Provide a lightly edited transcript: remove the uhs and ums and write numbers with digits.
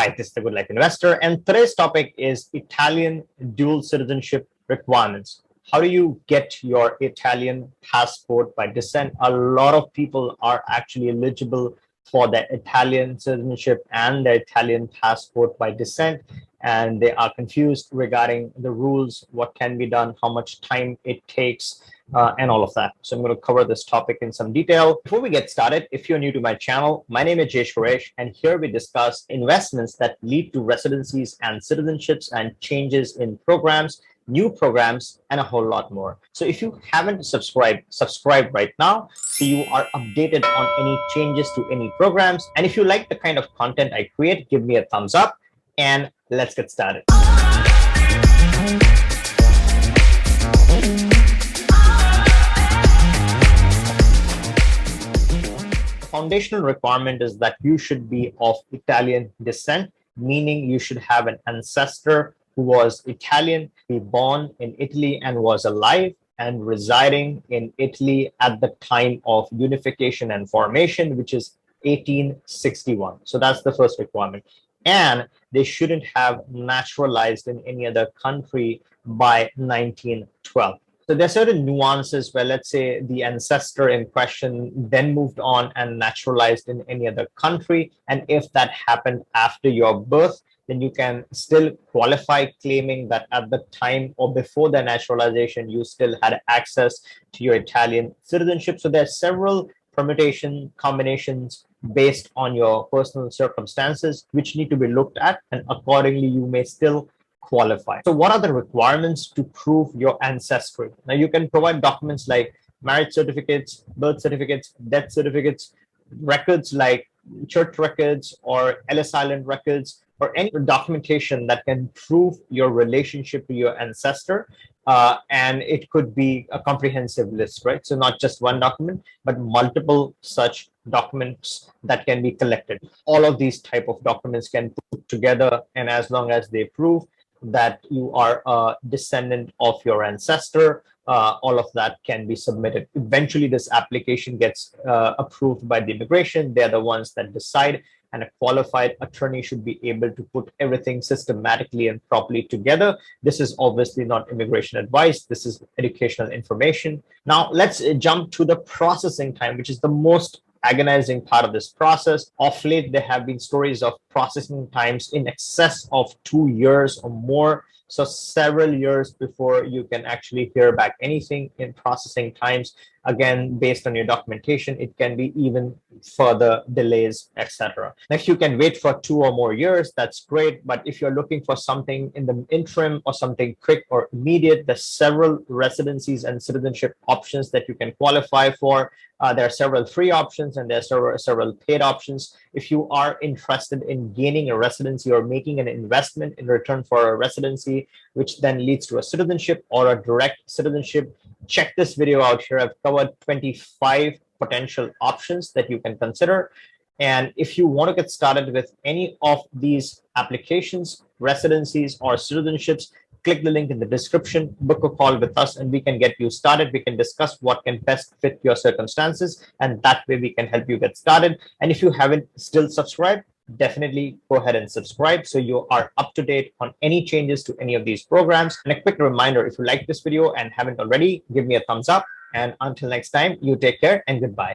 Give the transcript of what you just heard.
Hi, this is the Good Life Investor, and today's topic is Italian dual citizenship requirements. How do you get your Italian passport by descent? A lot of people are actually eligible for the Italian citizenship and the Italian passport by descent, and they are confused regarding the rules, what can be done, how much time it takes, and all of that. So I'm going to cover this topic in some detail. Before we get started, if you're new to my channel, my name is Jay Suresh, and here we discuss investments that lead to residencies and citizenships and changes in programs, new programs, and a whole lot more. So if you haven't subscribed, subscribe right now so you are updated on any changes to any programs. And if you like the kind of content I create, give me a thumbs up and let's get started. Foundational requirement is that you should be of Italian descent, meaning you should have an ancestor who was Italian, be born in Italy and was alive and residing in Italy at the time of unification and formation, which is 1861. So that's the first requirement. And they shouldn't have naturalized in any other country by 1912. So there are certain nuances where, let's say, the ancestor in question then moved on and naturalized in any other country. And if that happened after your birth, then you can still qualify claiming that at the time or before the naturalization, you still had access to your Italian citizenship. So there are several permutation combinations based on your personal circumstances, which need to be looked at. And accordingly, you may still qualify. So what are the requirements to prove your ancestry? Now you can provide documents like marriage certificates, birth certificates, death certificates, records like church records or Ellis Island records, or any documentation that can prove your relationship to your ancestor. And it could be a comprehensive list, right? So not just one document, but multiple such documents that can be collected. All of these type of documents can put together, and as long as they prove that you are a descendant of your ancestor, all of that can be submitted. Eventually, this application gets approved by the immigration. They're the ones that decide, and a qualified attorney should be able to put everything systematically and properly together. This is obviously not immigration advice. This is educational information. Now, let's jump to the processing time, which is the most agonizing part of this process. Of late, there have been stories of processing times in excess of 2 years or more. So several years before you can actually hear back anything in processing times. Again, based on your documentation, it can be even further delays, etc. If you can wait for 2 or more years, that's great. But if you're looking for something in the interim or something quick or immediate, there's several residencies and citizenship options that you can qualify for. There are several free options and there are several paid options. If you are interested in gaining a residency or making an investment in return for a residency, which then leads to a citizenship or a direct citizenship, check this video out here. I've covered 25 potential options that you can consider. And if you want to get started with any of these applications, residencies, or citizenships, click the link in the description, book a call with us, and we can get you started. We can discuss what can best fit your circumstances, and that way we can help you get started. And if you haven't still subscribed, definitely go ahead and subscribe so you are up to date on any changes to any of these programs. And a quick reminder, if you like this video and haven't already, give me a thumbs up. And until next time, you take care and goodbye.